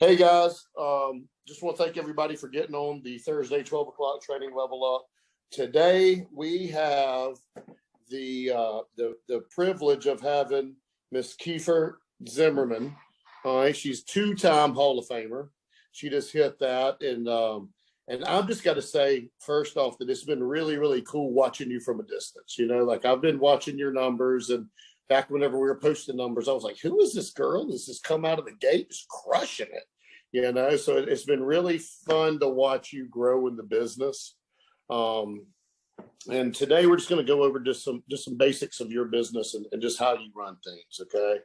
Hey guys, just want to thank everybody for getting on the Thursday 12 o'clock training level up. Today we have the privilege of having Miss Keifer Zimmerman. All right, she's two-time Hall of Famer. She just hit that, and I've just got to say first off that it's been really, really cool watching you from a distance. You know, like I've been watching your numbers, and back whenever we were posting numbers, I was like, who is this girl? This has come out of the gate, just crushing it. You know, so it's been really fun to watch you grow in the business. And today we're just going to go over just some basics of your business and just how you run things. Okay.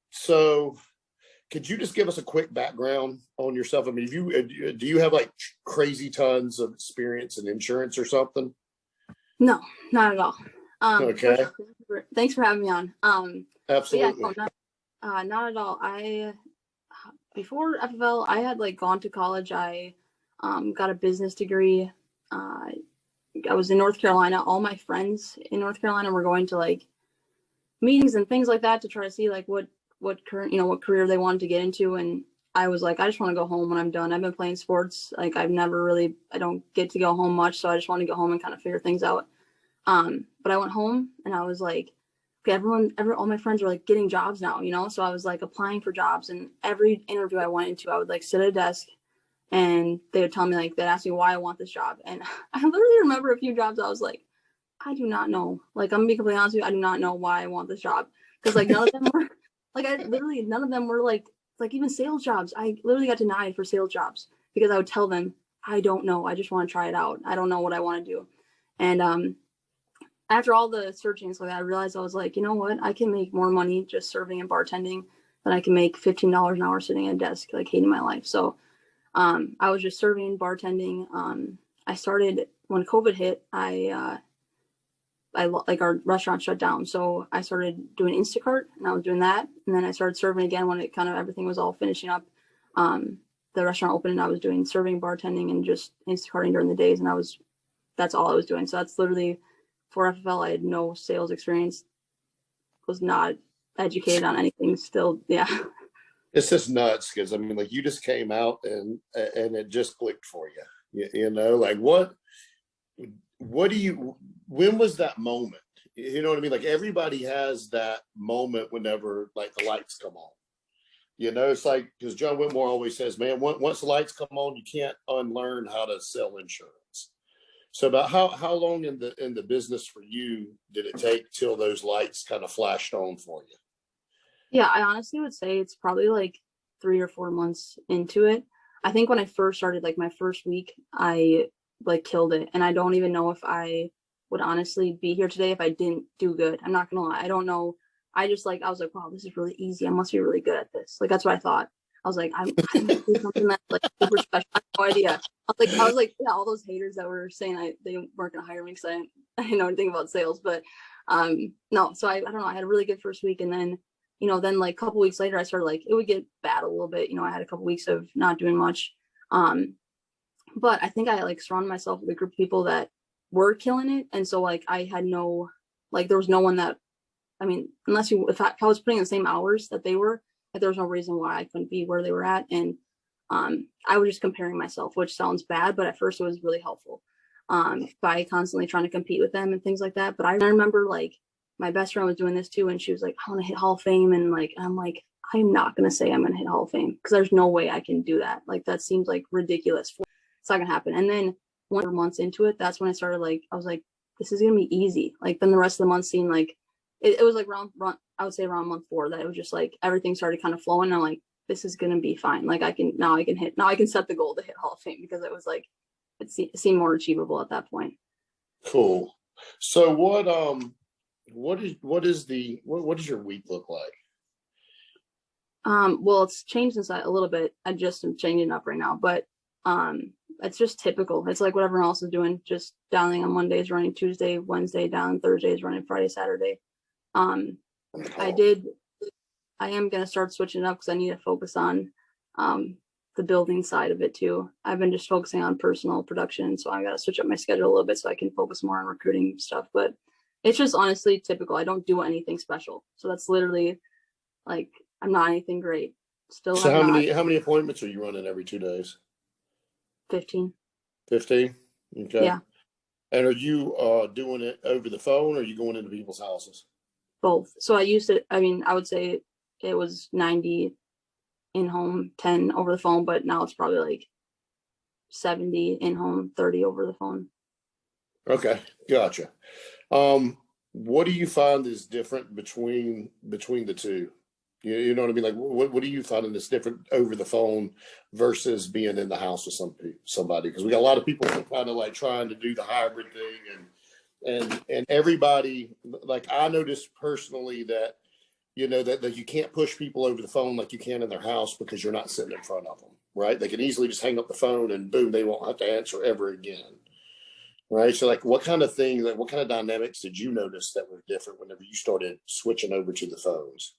So could you just give us a quick background on yourself? I mean, do you have like crazy tons of experience in insurance or something? No, not at all. Okay. Thanks for having me on. Absolutely. Yeah, no, not at all. Before FFL, I had like gone to college. I got a business degree. I was in North Carolina. All my friends in North Carolina were going to like meetings and things like that to try to see like what career they wanted to get into. And I was like, I just want to go home when I'm done. I've been playing sports. Like I don't get to go home much. So I just want to go home and kind of figure things out. But I went home and I was like, okay, all my friends are like getting jobs now, you know? So I was like applying for jobs, and every interview I went into, I would like sit at a desk and they would tell me like, they'd ask me why I want this job. And I literally remember a few jobs I was like, I do not know. Like, I'm gonna be completely honest with you. I do not know why I want this job. Cause like none of them were like, none of them were like even sales jobs. I literally got denied for sales jobs because I would tell them, I don't know. I just want to try it out. I don't know what I want to do. And, after all the searching, so I realized I was like, you know what? I can make more money just serving and bartending than I can make $15 an hour sitting at a desk, like hating my life. So I was just serving, bartending. I started when COVID hit. I like our restaurant shut down, so I started doing Instacart, and I was doing that, and then I started serving again when it kind of everything was all finishing up. The restaurant opened, and I was doing serving, bartending, and just Instacarting during the days, and that's all I was doing. So that's literally. For FFL, I had no sales experience, was not educated on anything still. Yeah. It's just nuts because I mean, like you just came out and it just clicked for you. You know, like when was that moment? You know what I mean? Like everybody has that moment whenever like the lights come on. You know, it's like, because John Whitmore always says, man, once the lights come on, you can't unlearn how to sell insurance. So about how long in the business for you did it take till those lights kind of flashed on for you? Yeah, I honestly would say it's probably like 3 or 4 months into it. I think when I first started, like my first week, I like killed it. And I don't even know if I would honestly be here today if I didn't do good. I'm not gonna lie. I don't know. I was like, wow, this is really easy. I must be really good at this. Like, that's what I thought. I was like, I'm gonna do something that's like super special. I have no idea. I was like, yeah, all those haters that were saying they weren't gonna hire me because I didn't know anything about sales. But no, so I don't know. I had a really good first week, and then then like a couple weeks later, I started like it would get bad a little bit. I had a couple weeks of not doing much. But I think I like surrounded myself with a group of people that were killing it, and so like I had there was no one that, I mean, if I was putting in the same hours that they were. Like, there was no reason why I couldn't be where they were at. And I was just comparing myself, which sounds bad, but at first it was really helpful by constantly trying to compete with them and things like that. But I remember like my best friend was doing this too, and she was like, I want to hit Hall of Fame. And like, I'm like, I'm not going to say I'm going to hit Hall of Fame because there's no way I can do that. Like, that seems like ridiculous. It's not going to happen. And then 1 month into it, that's when I started like, I was like, this is going to be easy. Like, then the rest of the month seemed like, it was like I would say around month 4 that it was just like everything started kind of flowing. And I'm like, this is going to be fine. Like I can set the goal to hit Hall of Fame because it was like, it seemed more achievable at that point. Cool. So what does your week look like? Well, it's changed inside a little bit. I just am changing up right now, but it's just typical. It's like what everyone else is doing, just downing on Mondays, running Tuesday, Wednesday, down Thursdays, running Friday, Saturday. I am going to start switching it up because I need to focus on the building side of it too. I've been just focusing on personal production, so I got to switch up my schedule a little bit so I can focus more on recruiting stuff. But it's just honestly typical. I don't do anything special, so that's literally like I'm not anything great. Still, So how many appointments are you running every 2 days? 15. 15. Okay. Yeah. And are you doing it over the phone, or are you going into people's houses? Both. So I would say it was 90 in home, 10 over the phone, but now it's probably like 70 in home, 30 over the phone. Okay, gotcha. What do you find is different between the two? You know what I mean? Like, what do you find is different over the phone versus being in the house with somebody? Because we got a lot of people that kind of like trying to do the hybrid thing, and everybody, like I noticed personally that that you can't push people over the phone like you can in their house because you're not sitting in front of them, right? They can easily just hang up the phone and boom, they won't have to answer ever again. Right. So like what kind of dynamics did you notice that were different whenever you started switching over to the phones?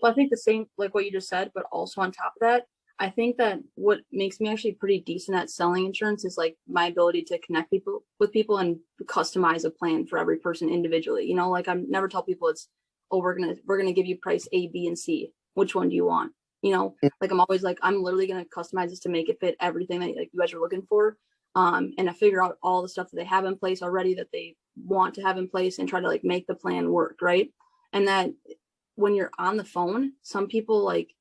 Well, I think the same, like what you just said, but also on top of that, I think that what makes me actually pretty decent at selling insurance is like my ability to connect with people and customize a plan for every person individually. Like I never tell people we're gonna give you price A, B, and C. Which one do you want? Like I'm always like, I'm literally gonna customize this to make it fit everything that like you guys are looking for. And I figure out all the stuff that they have in place already that they want to have in place and try to like make the plan work, right? And that when you're on the phone, some people like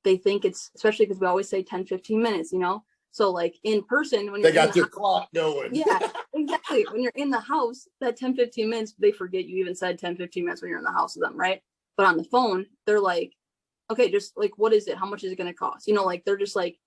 they think it's, especially because we always say 10-15 minutes, so like in person when they got their clock going. Yeah, exactly. When you're in the house, that 10-15 minutes, they forget you even said 10-15 minutes when you're in the house with them, right? But on the phone, they're like, okay, just like, what is it? How much is it going to cost? Like they're just like,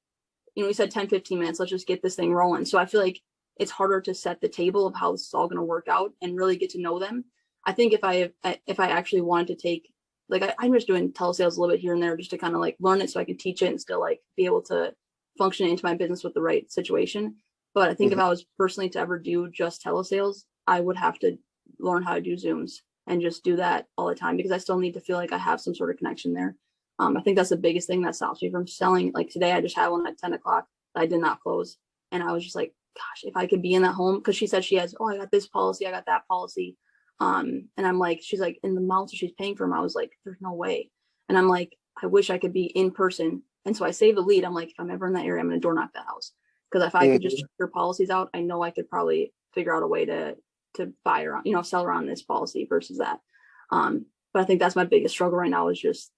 we said 10-15 minutes, let's just get this thing rolling. So I feel like it's harder to set the table of how this is all going to work out and really get to know them. I think if I actually wanted to take, like I'm just doing telesales a little bit here and there just to kind of like learn it so I can teach it and still like be able to function into my business with the right situation. But I think if I was personally to ever do just telesales, I would have to learn how to do Zooms and just do that all the time because I still need to feel like I have some sort of connection there. I think that's the biggest thing that stops me from selling. Like today, I just had one at 10 o'clock that I did not close. And I was just like, gosh, if I could be in that home, because she said she has, I got this policy, I got that policy. And I'm like, she's like, in the amounts that she's paying for them, I was like, there's no way. And I'm like, I wish I could be in person. And so I saved the lead. I'm like, if I'm ever in that area, I'm going to door knock the house. Because if I could just check her policies out, I know I could probably figure out a way to buy around, sell around this policy versus that. But I think that's my biggest struggle right now is just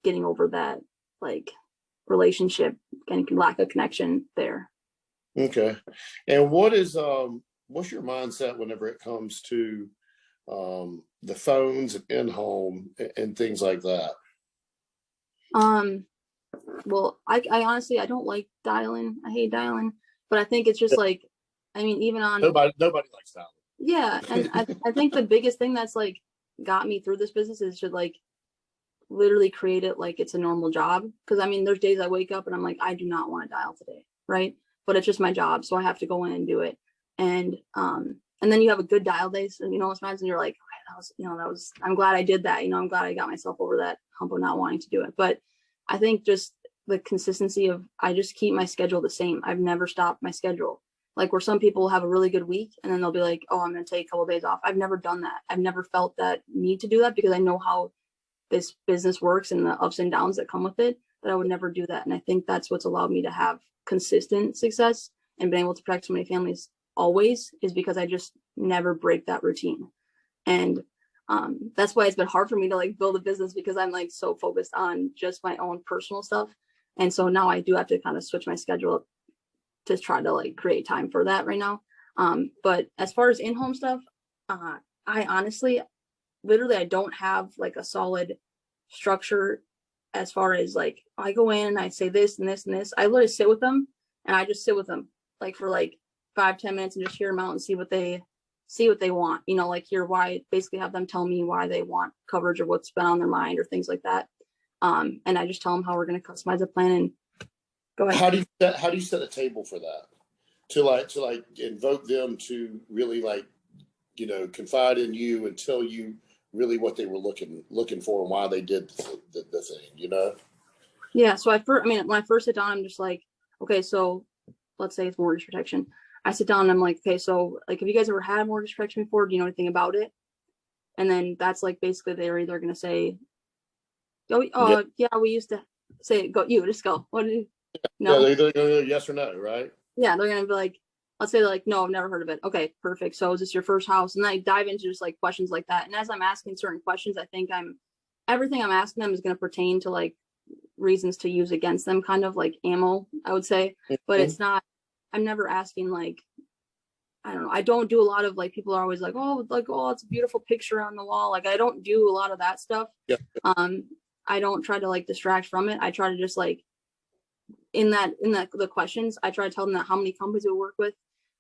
getting over that like relationship and lack of connection there. Okay. And what's your mindset whenever it comes to the phones and in-home and things like that? Well, I honestly, I don't like dialing. I hate dialing, but I think it's just like, I mean, even on nobody likes dialing. Yeah. And I think the biggest thing that's like got me through this business is to like literally create it like it's a normal job. Cause I mean, there's days I wake up and I'm like, I do not want to dial today. Right. But it's just my job. So I have to go in and do it. And then you have a good dial day. So, sometimes and you're like, okay, I'm glad I did that. I'm glad I got myself over that hump of not wanting to do it. But I think just the consistency of, I just keep my schedule the same. I've never stopped my schedule. Like where some people have a really good week and then they'll be like, oh, I'm going to take a couple of days off. I've never done that. I've never felt that need to do that because I know how this business works and the ups and downs that come with it, that I would never do that. And I think that's what's allowed me to have consistent success and been able to protect so many families always is because I just never break that routine. And that's why it's been hard for me to like build a business because I'm like so focused on just my own personal stuff. And so now I do have to kind of switch my schedule up to try to like create time for that right now. But as far as in-home stuff, I honestly, literally, I don't have like a solid structure as far as like, I go in and I say this and this and this. I literally sit with them and I just sit with them like for like 5-10 minutes and just hear them out and see what they want, like hear why, basically have them tell me why they want coverage or what's been on their mind or things like that. And I just tell them how we're going to customize a plan and go ahead. How do you set a table for that? To like invoke them to really like, confide in you and tell you really what they were looking for and why they did the thing, you know? Yeah. So when I first sit down, I'm just like, okay, so let's say it's mortgage protection. I sit down and I'm like, okay, so like, have you guys ever had mortgage protection before? Do you know anything about it? And then that's like, basically they're either going to say, oh, yeah, we used to say, just go. What do you know? Yeah, they're either going to go yes or no, right? Yeah, they're going to be like, let's say like, no, I've never heard of it. Okay, perfect. So is this your first house? And then I dive into just like questions like that. And as I'm asking certain questions, I think everything I'm asking them is going to pertain to like reasons to use against them, kind of like ammo, I would say. But it's not, I'm never asking like, I don't know. I don't do a lot of like, people are always like, oh, it's a beautiful picture on the wall. Like I don't do a lot of that stuff. Yeah. I don't try to like distract from it. I try to just like, in the questions, I try to tell them that how many companies we work with,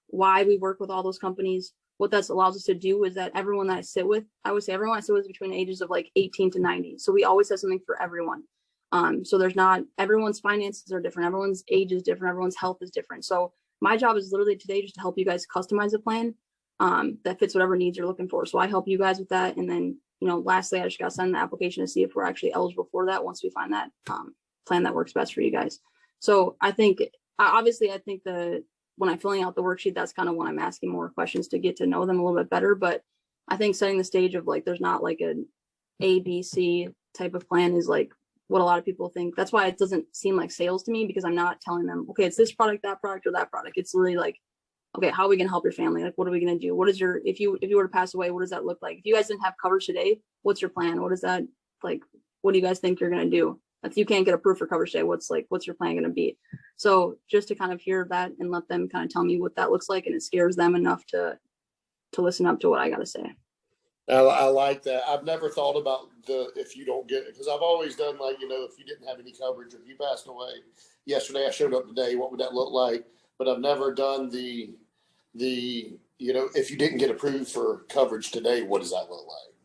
why we work with all those companies. What that allows us to do is that everyone that I sit with, I would say everyone I sit with is between the ages of like 18 to 90. So we always have something for everyone. So there's not, everyone's finances are different. Everyone's age is different. Everyone's health is different. So my job is literally today just to help you guys customize a plan that fits whatever needs you're looking for. So I help you guys with that. And then, lastly, I just got to send the application to see if we're actually eligible for that once we find that plan that works best for you guys. So I think, obviously, when I'm filling out the worksheet, that's kind of when I'm asking more questions to get to know them a little bit better. But I think setting the stage of like, there's not like an A, B, C type of plan is like what a lot of people think. That's why it doesn't seem like sales to me, because I'm not telling them, okay, it's this product, that product, or that product. It's really like, okay, how are we going to help your family? Like, what are we going to do? What is if you were to pass away, what does that look like? If you guys didn't have coverage today, what's your plan? What is that like? What do you guys think you're going to do? If you can't get approved for coverage today, what's your plan going to be? So just to kind of hear that and let them kind of tell me what that looks like, and it scares them enough to listen up to what I got to say. I like that. I've never thought about if you don't get it, because I've always done like, if you didn't have any coverage, or if you passed away yesterday, I showed up today, what would that look like? But I've never done the if you didn't get approved for coverage today, what does that look like?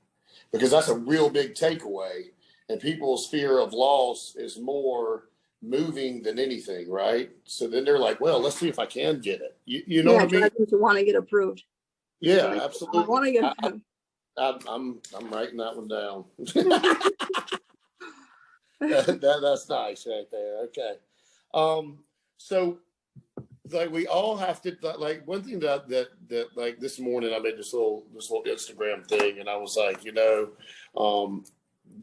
Because that's a real big takeaway, and people's fear of loss is more moving than anything, right? So then they're like, well, let's see if I can get it. You know what I mean? To want to get approved. Yeah, like, absolutely. I want to get approved. I'm writing that one down. That's nice right there. Okay. So like we all have to, like, one thing that like this morning I made this little Instagram thing, and I was like,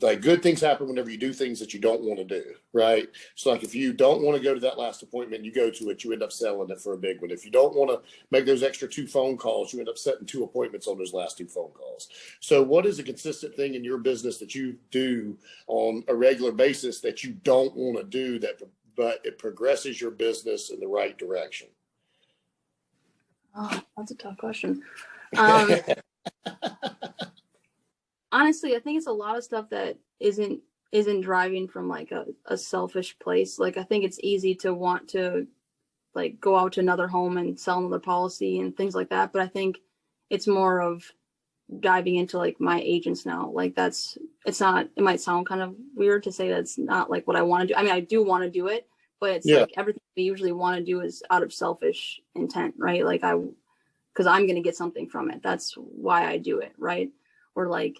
like good things happen whenever you do things that you don't want to do, right? So like if you don't want to go to that last appointment, you go to it, you end up selling it for a big one. If you don't want to make those extra 2 phone calls, you end up setting 2 appointments on those last 2 phone calls. So what is a consistent thing in your business that you do on a regular basis that you don't want to do, but it progresses your business in the right direction? Oh, that's a tough question. Honestly, I think it's a lot of stuff that isn't driving from like a selfish place. Like I think it's easy to want to like go out to another home and sell another policy and things like that. But I think it's more of diving into like my agents now. Like it might sound kind of weird to say that's not like what I want to do. I mean, I do want to do it, but it's like everything we usually want to do is out of selfish intent, right? Like because I'm going to get something from it. That's why I do it, right? Or like,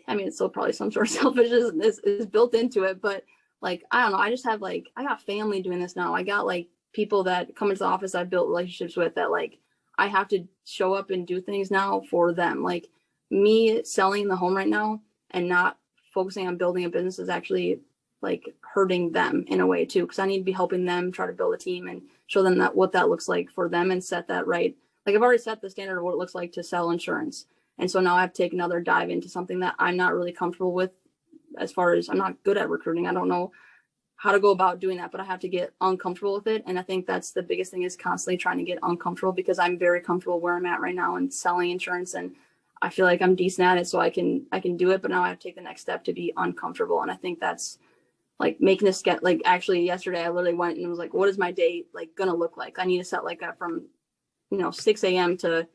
I mean, it's still probably some sort of selfishness is built into it, but like, I don't know. I just have like, I got family doing this now. I got like people that come into the office I've built relationships with that like, I have to show up and do things now for them. Like me selling the home right now and not focusing on building a business is actually like hurting them in a way too. Cause I need to be helping them try to build a team and show them what that looks like for them and set that right. Like I've already set the standard of what it looks like to sell insurance. And so now I have to take another dive into something that I'm not really comfortable with, as far as I'm not good at recruiting. I don't know how to go about doing that, but I have to get uncomfortable with it. And I think that's the biggest thing, is constantly trying to get uncomfortable, because I'm very comfortable where I'm at right now and selling insurance. And I feel like I'm decent at it, so I can do it. But now I have to take the next step to be uncomfortable. And I think that's like making this get like, actually yesterday I literally went and was like, what is my day like going to look like? I need to set like from 6 a.m. to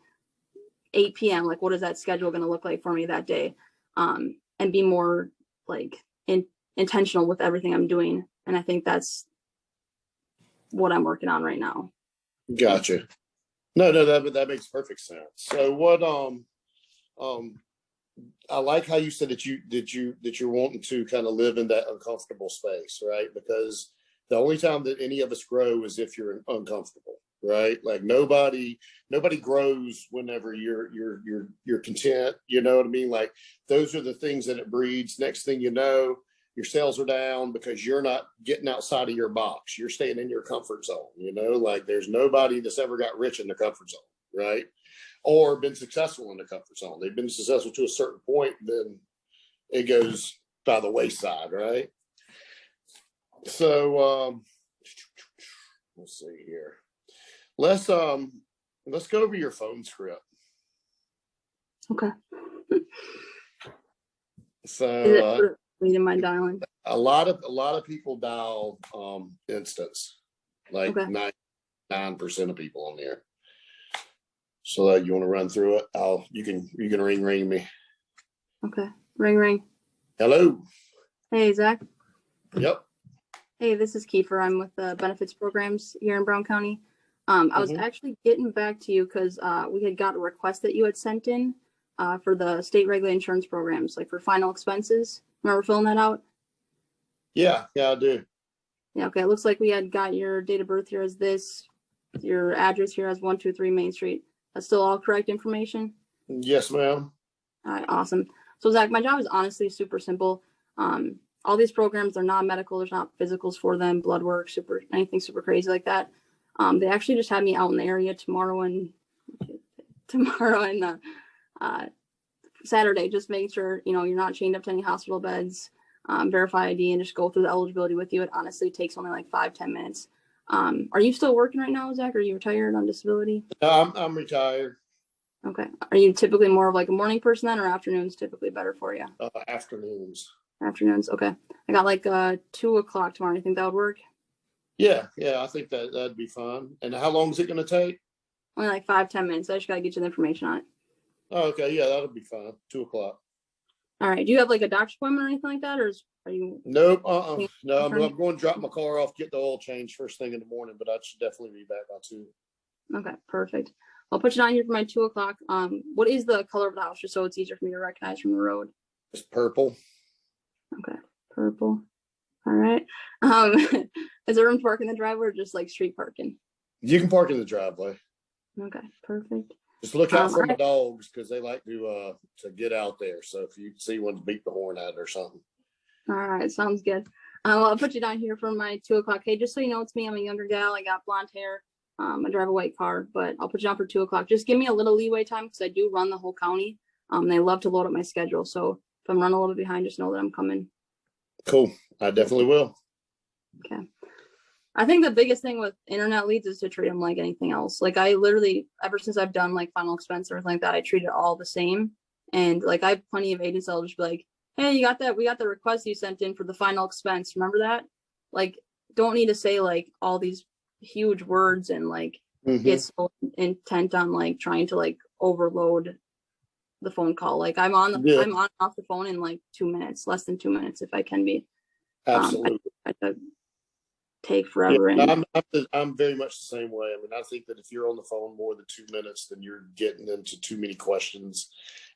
8 p.m. Like, what is that schedule going to look like for me that day? And be more like intentional with everything I'm doing. And I think that's what I'm working on right now. Gotcha. No, that makes perfect sense. So what, I like how you said that you're wanting to kind of live in that uncomfortable space, right? Because the only time that any of us grow is if you're uncomfortable, right? Like nobody grows whenever you're content. You know what I mean? Like those are the things that it breeds. Next thing you know, your sales are down because you're not getting outside of your box. You're staying in your comfort zone. You know, like there's nobody that's ever got rich in the comfort zone, right? Or been successful in the comfort zone. They've been successful to a certain point, then it goes by the wayside, right? So let's see here. Let's go over your phone script. Okay. So reading my dialing. a lot of people dial instance, like 99% of people on there. So you want to run through it? You can ring me. Okay. Ring. Hello. Hey, Zach. Yep. Hey, this is Keifer. I'm with the benefits programs here in Brown County. I was actually getting back to you because we had got a request that you had sent in for the state regulated insurance programs, like for final expenses. Remember filling that out? Yeah, I do. Yeah, okay. It looks like we had got your date of birth here as this, your address here as 123 Main Street. That's still all correct information? Yes, ma'am. All right, awesome. So Zach, my job is honestly super simple. All these programs are not medical. There's not physicals for them, blood work, anything super crazy like that. They actually just had me out in the area tomorrow and Saturday, just making sure, you're not chained up to any hospital beds, verify ID and just go through the eligibility with you. It honestly takes only like 5-10 minutes. Are you still working right now, Zach? Are you retired on disability? No, I'm retired. Okay. Are you typically more of like a morning person then, or afternoons typically better for you? Afternoons. Afternoons. Okay. I got like 2 o'clock tomorrow. You think that would work? Yeah. I think that'd be fun. And how long is it going to take? Only like 5-10 minutes. I just got to get you the information on it. Oh, okay. Yeah, that'll be fine. 2 o'clock. All right. Do you have like a doctor's appointment or anything like that? Or are you? Nope. No, I'm going to drop my car off, get the oil change first thing in the morning, but I should definitely be back by 2. Okay. Perfect. I'll put you down here for my 2 o'clock. What is the color of the house, just so it's easier for me to recognize from the road? It's purple. Okay. Purple. All right. Is there room to park in the driveway or just like street parking? You can park in the driveway. Okay. Perfect. Just look out for my dogs because they like to get out there. So if you see one, beat the horn at it or something. All right. Sounds good. I'll put you down here for my 2 o'clock. Hey, just so you know, it's me. I'm a younger gal. I got blonde hair. I drive a white car, but I'll put you down for 2 o'clock. Just give me a little leeway time because I do run the whole county. They love to load up my schedule. So if I'm running a little bit behind, just know that I'm coming. Cool. I definitely will. Okay. I think the biggest thing with internet leads is to treat them like anything else. Like I literally, ever since I've done like final expense or anything like that, I treat it all the same. And like I have plenty of agents that'll just be like, hey, you got that? We got the request you sent in for the final expense. Remember that? Like, don't need to say like all these huge words and like get so intent on like trying to like overload the phone call. Like I'm on and off the phone in like 2 minutes, less than 2 minutes if I can be. Absolutely. I take forever. Yeah, I'm very much the same way. I mean, I think that if you're on the phone more than 2 minutes, then you're getting into too many questions,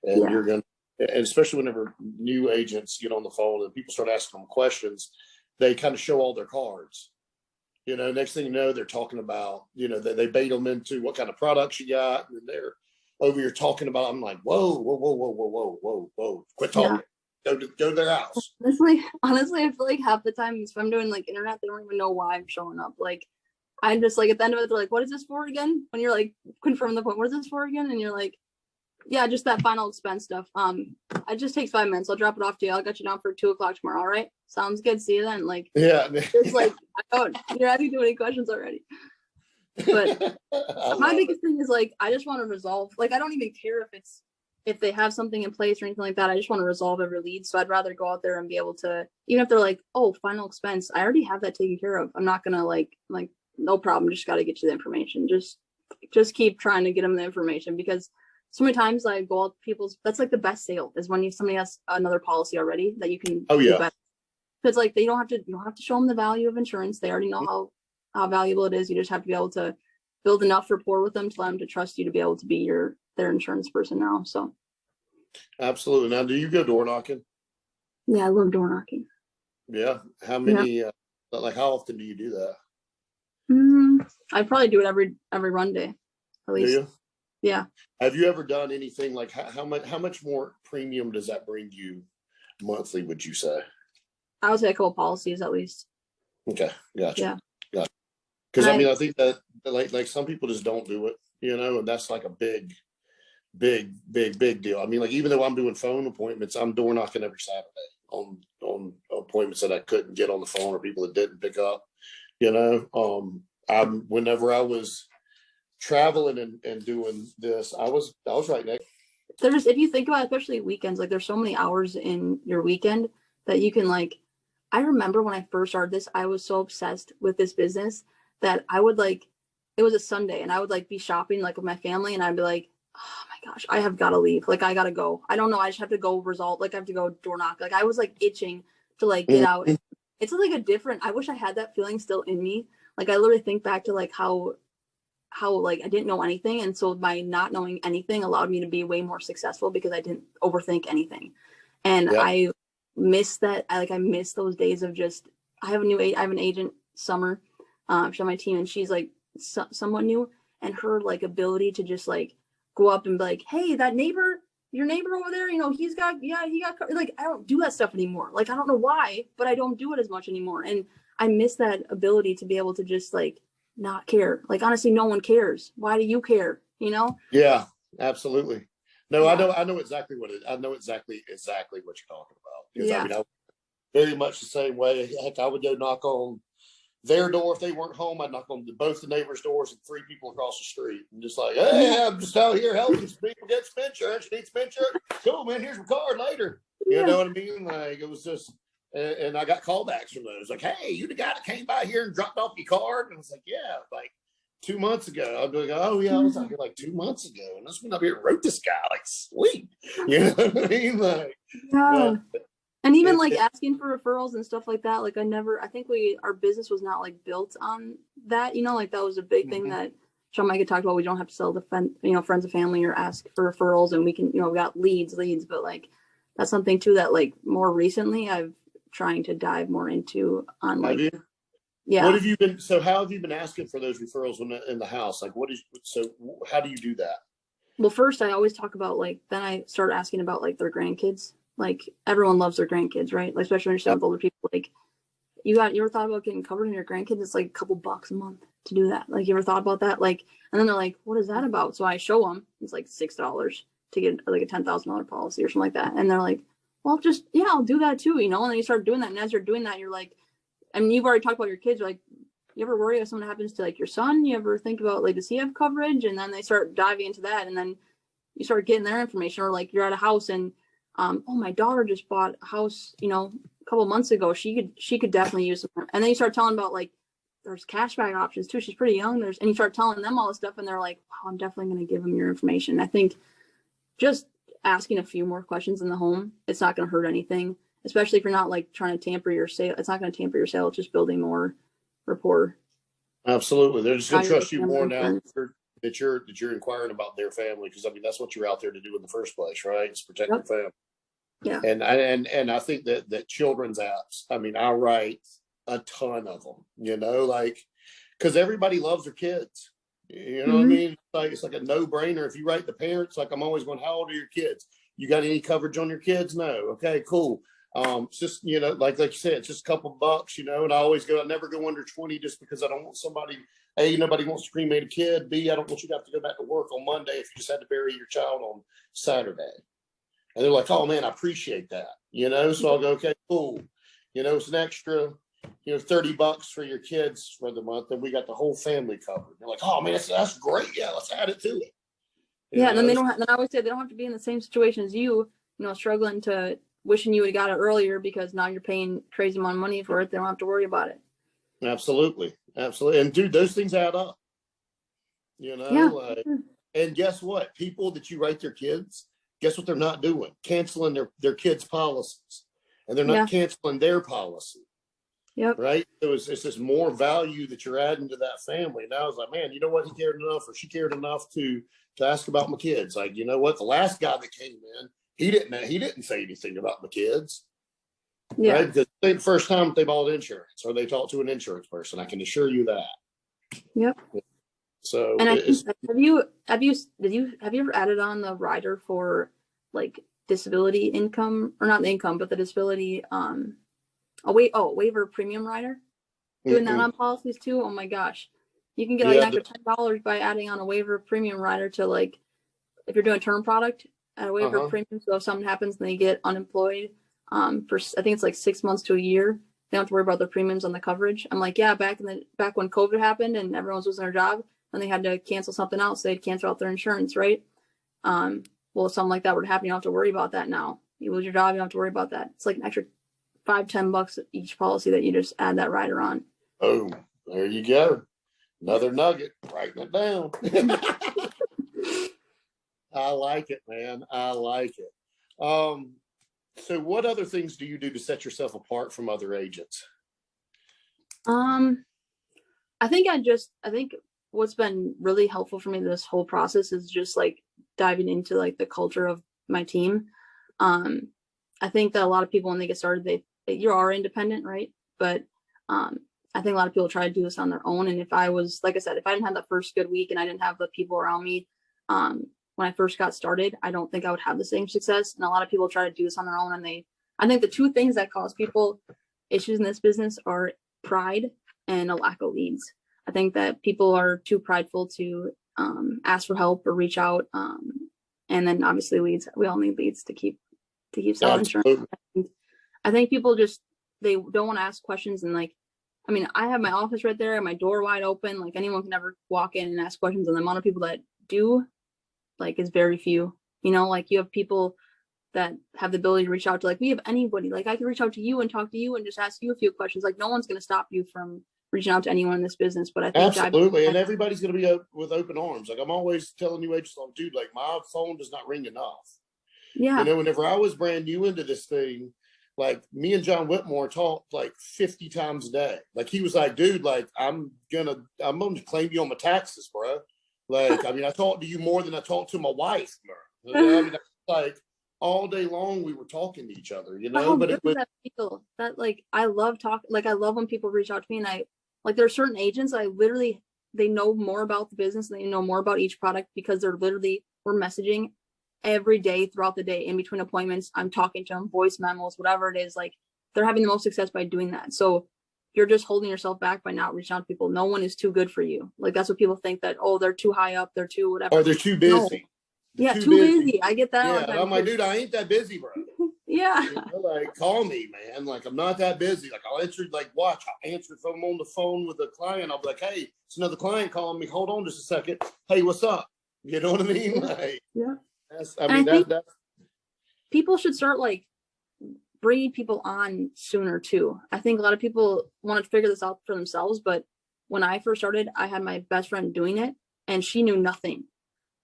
and you're going to, and especially whenever new agents get on the phone and people start asking them questions, they kind of show all their cards. Next thing you know, they're talking about, they bait them into what kind of products you got, and they're over here talking about. I'm like, whoa, quit talking. Yeah. Go to their house. Honestly, I feel like half the time if I'm doing like internet, they don't even know why I'm showing up. Like I'm just like at the end of it, they're like, what is this for again? When you're like confirm the point, what is this for again? And you're like, yeah, just that final expense stuff. It just takes 5 minutes. I'll drop it off to you. I'll get you down for 2 o'clock tomorrow. All right. Sounds good. See you then. Like, yeah, it's like, you're asking too many questions already. But my biggest thing is like, I just want to resolve, like, I don't even care if they have something in place or anything like that. I just want to resolve every lead. So I'd rather go out there and be able to, even if they're like, oh, final expense, I already have that taken care of. I'm not going to like, no problem. Just got to get you the information. Just keep trying to get them the information, because so many times I go out people's, that's like the best sale is when somebody has another policy already that you can do better. Because like you don't have to show them the value of insurance. They already know how valuable it is. You just have to be able to build enough rapport with them to let them to trust you to be able to be their insurance person now. So Absolutely. Now, do you go door knocking? Yeah, I love door knocking. Yeah. How many, like how often do you do that? I probably do it every run day, at least. Do you? Yeah. Have you ever done anything like how much more premium does that bring you monthly, would you say? I would say a couple policies at least. Okay. Gotcha. Yeah. Gotcha. Because I think that like some people just don't do it, and that's like a big deal. I mean, like even though I'm doing phone appointments, I'm door knocking every Saturday on appointments that I couldn't get on the phone or people that didn't pick up. Whenever I was traveling and doing this, I was right next. If you think about it, especially weekends, like there's so many hours in your weekend that you can like. I remember when I first started this, I was so obsessed with this business that I would like. It was a Sunday, and I would like be shopping like with my family, and I'd be like, "Oh my gosh, I have got to leave. Like I gotta go. I don't know. I just have to go resolve. Like I have to go door knock. Like I was like itching to like get out. It's like a different. I wish I had that feeling still in me. Like I literally think back to like how like I didn't know anything, and so my not knowing anything allowed me to be way more successful because I didn't overthink anything. And I miss that. I miss those days of just. I have an agent, Summer. She's on my team, and she's like somewhat new, and her like ability to just like go up and be like, hey, that neighbor, your neighbor over there, he got like, I don't do that stuff anymore. Like I don't know why, but I don't do it as much anymore, and I miss that ability to be able to just like not care. Like honestly, no one cares. Why do you care? Yeah, absolutely. No, yeah. I know exactly what I know exactly what you're talking about. Because I mean, I was very much the same way. Heck, I would go knock on their door if they weren't home. I'd knock on both the neighbors' doors and 3 people across the street, and just like, hey, I'm just out here helping some people get some insurance. You need some insurance? Cool, man. Here's my card later. You know what I mean? Like it was just, and I got callbacks from those. Like, hey, you the guy that came by here and dropped off your card? And I was like, yeah, like 2 months ago. I'd be like, oh yeah, I was out here like 2 months ago, and this one up here wrote this guy. Like, sweet. You know what I mean? Like, yeah. And even like asking for referrals and stuff like that. Like I think our business was not like built on that, like that was a big thing that Sean Mike had talked about. We don't have to sell the friends and family or ask for referrals, and we can, we got leads, but like that's something too that like more recently I've trying to dive more into on like. Have you? Yeah. What have you been? So how have you been asking for those referrals in the house? Like, how do you do that? Well, first I always talk about then I start asking about like their grandkids. Like everyone loves their grandkids, right? Like especially when you're staying with older people. Like you ever thought about getting covered in your grandkids? It's like a couple bucks a month to do that. Like you ever thought about that? Like, and then they're like, what is that about? So I show them. It's like $6 to get like a $10,000 policy or something like that. And they're like, well, just I'll do that too, And then you start doing that, and as you're doing that, you're like, I mean, you've already talked about your kids. You're like, you ever worry if something happens to like your son? You ever think about like, does he have coverage? And then they start diving into that, and then you start getting their information, or like you're at a house and oh, my daughter just bought a house, a couple months ago. She could definitely use some. And then you start telling about like there's cashback options too. She's pretty young. And you start telling them all this stuff, and they're like, wow, I'm definitely going to give them your information. I think just asking a few more questions in the home, it's not going to hurt anything, especially if you're not like trying to tamper your sale. It's not going to tamper your sale. It's just building more rapport. Absolutely. They're just going to trust you more now that you're inquiring about their family. Because I mean, that's what you're out there to do in the first place, right? It's protect your family. Yeah. And I think that children's apps, I mean, I write a ton of them, like, because everybody loves their kids. You know what I mean? It's like a no-brainer. If you write the parents, like I'm always going, how old are your kids? You got any coverage on your kids? No. Okay, cool. It's just, like you said, it's just a couple bucks, and I never go under 20 just because I don't want somebody, A, nobody wants to cremate a kid. B, I don't want you to have to go back to work on Monday if you just had to bury your child on Saturday. And they're like, oh man, I appreciate that. So I'll go, okay, cool. It's an extra, $30 for your kids for the month, and we got the whole family covered. They're like, oh man, that's great. Yeah, let's add it to it. And then then I always say they don't have to be in the same situation as you, struggling to wishing you would have got it earlier because now you're paying crazy amount of money for it. They don't have to worry about it. Absolutely. And dude, those things add up. And guess what? People that you write their kids, guess what they're not doing? Canceling their kids' policies. And they're not canceling their policy. Yep. Right? So it's just more value that you're adding to that family. Now I was like, man, you know what? He cared enough, or she cared enough to ask about my kids. Like, you know what? The last guy that came in, He didn't say anything about the kids. Yeah. Right? Because the first time they bought insurance or they talked to an insurance person, I can assure you that. Yep. So, and have you ever added on the rider for like disability income, or not the income, but the disability waiver premium rider? Doing that on policies too. Oh my gosh, you can get like an extra $10 by adding on a waiver premium rider to, like, if you're doing a term product at a waiver premium. So if something happens and they get unemployed for, I think it's like 6 months to a year, they don't have to worry about their premiums on the coverage. I'm like, yeah, back when COVID happened and everyone was losing their job and they had to cancel something else, they'd cancel out their insurance, right? Well, if something like that were to happen, you don't have to worry about that now. You lose your job, you don't have to worry about that. It's like an extra $5-10 each policy that you just add that rider on. Oh, there you go. Another nugget. Writing it down. I like it, man. I like it. So what other things do you do to set yourself apart from other agents? I think what's been really helpful for me this whole process is just like diving into like the culture of my team. I think that a lot of people when they get started, you are independent, right? But I think a lot of people try to do this on their own. And if I was, like I said, if I didn't have the first good week and I didn't have the people around me when I first got started, I don't think I would have the same success. And a lot of people try to do this on their own. And I think the two things that cause people issues in this business are pride and a lack of leads. I think that people are too prideful to ask for help or reach out. And then obviously leads, we all need leads to keep selling insurance. I think people they don't want to ask questions. And like, I mean, I have my office right there, my door wide open. Like anyone can never walk in and ask questions. And the amount of people that do, like, is very few. You know, like you have people that have the ability to reach out to, like, we have anybody. Like I can reach out to you and talk to you and just ask you a few questions. Like no one's going to stop you from reaching out to anyone in this business. But I think absolutely, and everybody's going to be with open arms. Like I'm always telling you, agents, dude, like my phone does not ring enough. Yeah. You know, whenever I was brand new into this thing, like me and John Whitmore talked like 50 times a day. Like he was like, dude, like I'm gonna claim you on my taxes, bro. Like, I mean, I talked to you more than I talked to my wife, bro. You know, I mean, like all day long we were talking to each other, you know. But it was that like I love talking. Like I love when people reach out to me, and I like there are certain agents they know more about the business and they know more about each product because we're messaging every day throughout the day in between appointments. I'm talking to them, voice memos, whatever it is. Like they're having the most success by doing that. So you're just holding yourself back by not reaching out to people. No one is too good for you. Like that's what people think, that, oh, they're too high up, they're too whatever. Or they're too busy. No. Too busy. I get that. Yeah, I'm like, dude, I ain't that busy, bro. Yeah. You know, like, call me, man. Like, I'm not that busy. Like, I'll answer, like, watch. I'll answer if I'm on the phone with a client. I'll be like, hey, it's another client calling me. Hold on just a second. Hey, what's up? You know what I mean? Like, yeah. I think people should start like bringing people on sooner too. I think a lot of people want to figure this out for themselves, but when I first started, I had my best friend doing it and she knew nothing,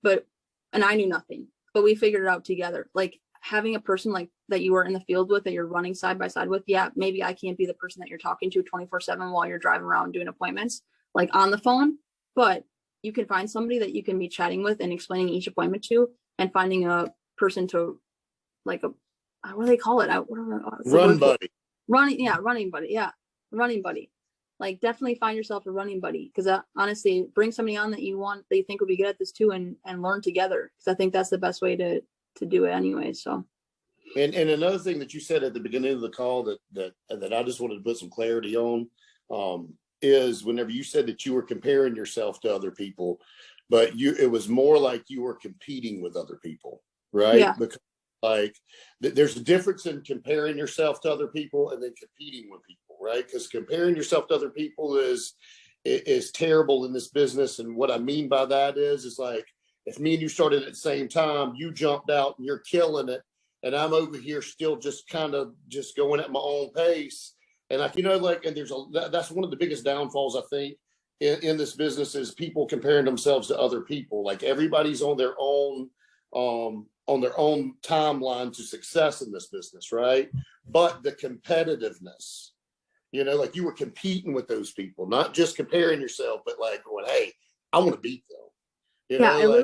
and I knew nothing, but we figured it out together. Like having a person like that you are in the field with, that you're running side by side with. Yeah, maybe I can't be the person that you're talking to 24/7 while you're driving around doing appointments, like on the phone, but you can find somebody that you can be chatting with and explaining each appointment to, and finding a person to, like, what do they call it? Running buddy. Running buddy. Like definitely find yourself a running buddy, because honestly, bring somebody on that you think will be good at this too, and learn together, because I think that's the best way to do it anyway. So. And another thing that you said at the beginning of the call that I just wanted to put some clarity on is whenever you said that you were comparing yourself to other people, but it was more like you were competing with other people, right? Yeah. Because like there's a difference in comparing yourself to other people and then competing with people, right? Because comparing yourself to other people is terrible in this business. And what I mean by that is like, if me and you started at the same time, you jumped out and you're killing it, and I'm over here still just kind of just going at my own pace. And like, you know, like, and that's one of the biggest downfalls, I think, in this business, is people comparing themselves to other people. Like everybody's on their own timeline to success in this business, right? But the competitiveness, you know, like you were competing with those people, not just comparing yourself, but like going, hey, I want to beat them. You know,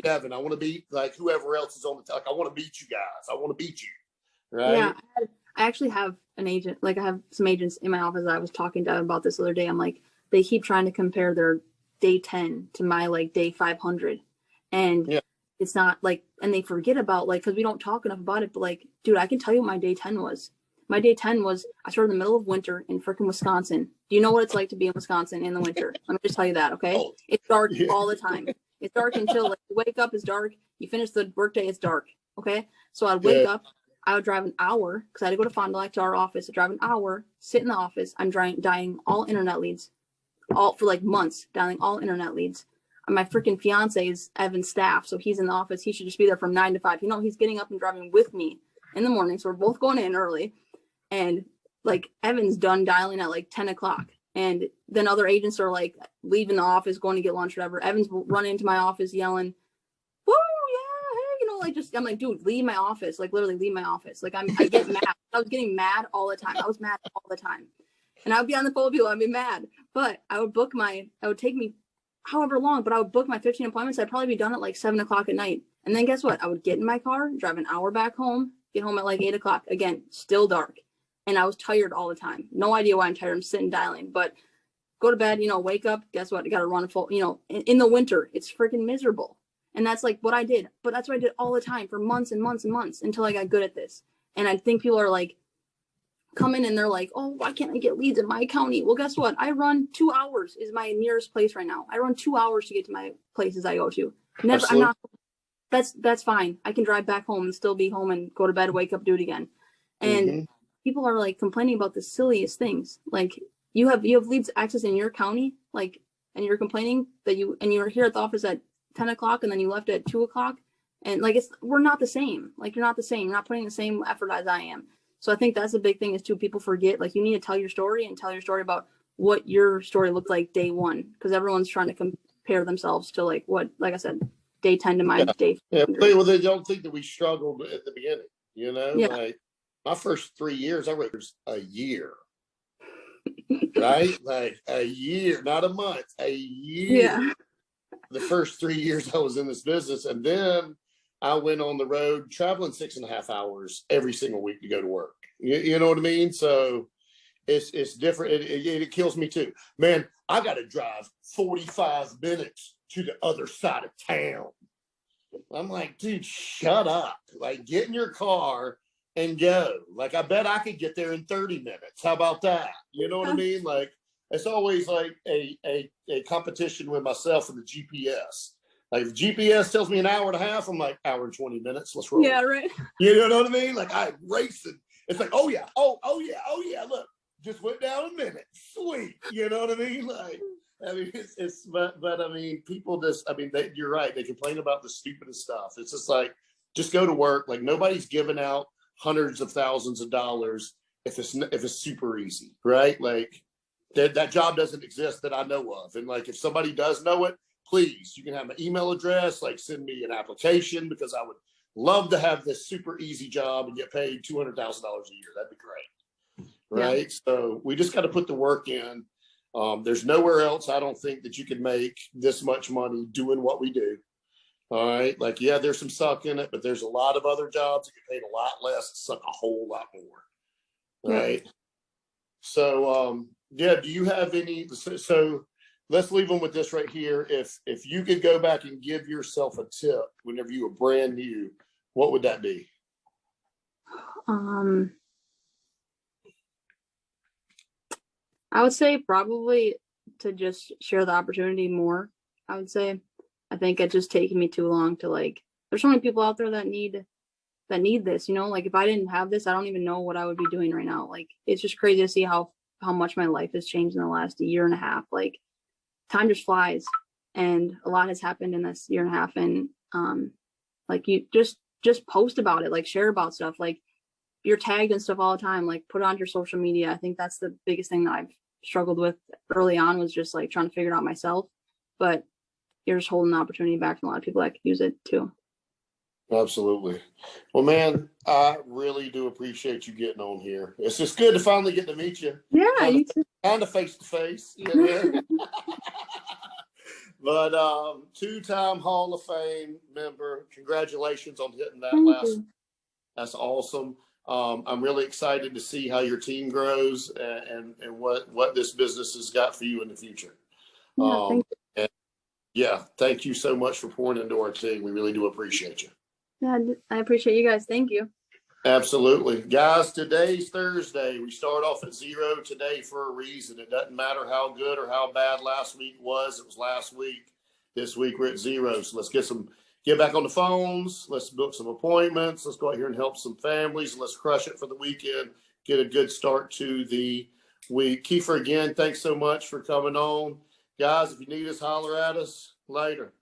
Devin. I want to beat like whoever else is on the like. I want to beat you guys. I want to beat you. Right? Yeah, I actually have an agent. Like I have some agents in my office. I was talking to about this the other day. I'm like, they keep trying to compare their day 10 to my like day 500, and yeah. It's not like, and they forget about like, because we don't talk enough about it. But like, dude, I can tell you what my day 10 was. My day 10 was I started in the middle of winter in freaking Wisconsin. Do you know what it's like to be in Wisconsin in the winter? Let me just tell you that, okay? Oh, it's dark all the time. It's dark until like you wake up, it's dark. You finish the workday, it's dark. Okay, so I'd wake up. I would drive an hour because I had to go to Fond du Lac to our office. I drive an hour, sit in the office. I'm dialing all internet leads, all for like months, dialing all internet leads. And my freaking fiance is Evan's staff, so he's in the office. He should just be there from 9 to 5. You know, he's getting up and driving with me in the morning, so we're both going in early. And like Evan's done dialing at like 10 o'clock. And then other agents are like leaving the office, going to get lunch, whatever. Evan's running into my office yelling, "Woo, yeah, hey," you know, like just, I'm like, dude, leave my office. Like literally leave my office. Like I get mad. I was getting mad all the time. I was mad all the time. And I would be on the phone with people. I'd be mad. But I would it would take me however long, but I would book my 15 appointments. I'd probably be done at like 7 o'clock at night. And then guess what? I would get in my car, drive an hour back home, get home at like 8 o'clock. Again, still dark. And I was tired all the time. No idea why I'm tired. I'm sitting dialing, but go to bed, you know, wake up. Guess what? I got to run full, you know, in the winter, it's freaking miserable. And that's like what I did. But that's what I did all the time for months and months and months until I got good at this. And I think people are like, come in and they're like, oh, why can't I get leads in my county? Well, guess what? I run 2 hours is my nearest place right now. I run 2 hours to get to my places I go to. Never, absolutely. I'm not, that's fine. I can drive back home and still be home and go to bed, wake up, do it again. And people are like complaining about the silliest things. Like you have leads access in your county, like, and you're complaining that you were here at the office at 10 o'clock and then you left at 2 o'clock. And like, we're not the same. Like, you're not the same. You're not putting the same effort as I am. So I think that's the big thing is too, people forget, like you need to tell your story and tell your story about what your story looked like day one. Cause everyone's trying to compare themselves to like what, like I said, day 10 to my day. Yeah. Well, they don't think that we struggled at the beginning, you know, like my first 3 years, I wrote a year, right? Like a year, not a month, a year. Yeah. The first 3 years I was in this business. And then I went on the road traveling 6.5 hours every single week to go to work. You know what I mean? So it's different. It kills me too, man. I got to drive 45 minutes to the other side of town. I'm like, dude, shut up. Like, get in your car and go. Like, I bet I could get there in 30 minutes. How about that? You know what I mean? Like, it's always like a competition with myself and the GPS. Like, if GPS tells me an hour and a half, I'm like, hour and 20 minutes. Let's roll. Yeah, right. You know what I mean? Like, I'm racing. It's like, oh yeah, oh yeah. Look, just went down a minute. Sweet. You know what I mean? Like, I mean, but I mean, people just, I mean, you're right. They complain about the stupidest stuff. It's just like, just go to work. Like, nobody's giving out hundreds of thousands of dollars if it's super easy, right? Like, that job doesn't exist that I know of. And like, if somebody does know it, please, you can have my email address, like send me an application, because I would love to have this super easy job and get paid $200,000 a year. That'd be great. Right. Yeah. So we just got to put the work in. There's nowhere else, I don't think, that you can make this much money doing what we do. All right. Like, yeah, there's some suck in it, but there's a lot of other jobs that get paid a lot less, suck a whole lot more. Right. Yeah. So, yeah, do you have any, so let's leave them with this right here. If you could go back and give yourself a tip whenever you were brand new, what would that be? I would say probably to just share the opportunity more. I would say, I think it's just taking me too long to like, there's so many people out there that need this, you know, like if I didn't have this, I don't even know what I would be doing right now. Like, it's just crazy to see how much my life has changed in the last year and a half. Like, time just flies, and a lot has happened in this year and a half. And like, you just post about it, like share about stuff, like you're tagged and stuff all the time, like put it on your social media. I think that's the biggest thing that I've struggled with early on, was just like trying to figure it out myself. But you're just holding the opportunity back from a lot of people that could use it too. Absolutely. Well, man, I really do appreciate you getting on here. It's just good to finally get to meet you. Yeah, kind of face to face. You know? But two-time Hall of Fame member, congratulations on hitting that Thank last. you. That's awesome. I'm really excited to see how your team grows and what this business has got for you in the future. Yeah, thank you. And yeah, thank you so much for pouring into our team. We really do appreciate you. Yeah, I appreciate you guys. Thank you. Absolutely. Guys, today's Thursday. We start off at 0 today for a reason. It doesn't matter how good or how bad last week was. It was last week. This week we're at 0. So let's get back on the phones. Let's book some appointments. Let's go out here and help some families. Let's crush it for the weekend. Get a good start to the week. Keifer, again, thanks so much for coming on. Guys, if you need us, holler at us later.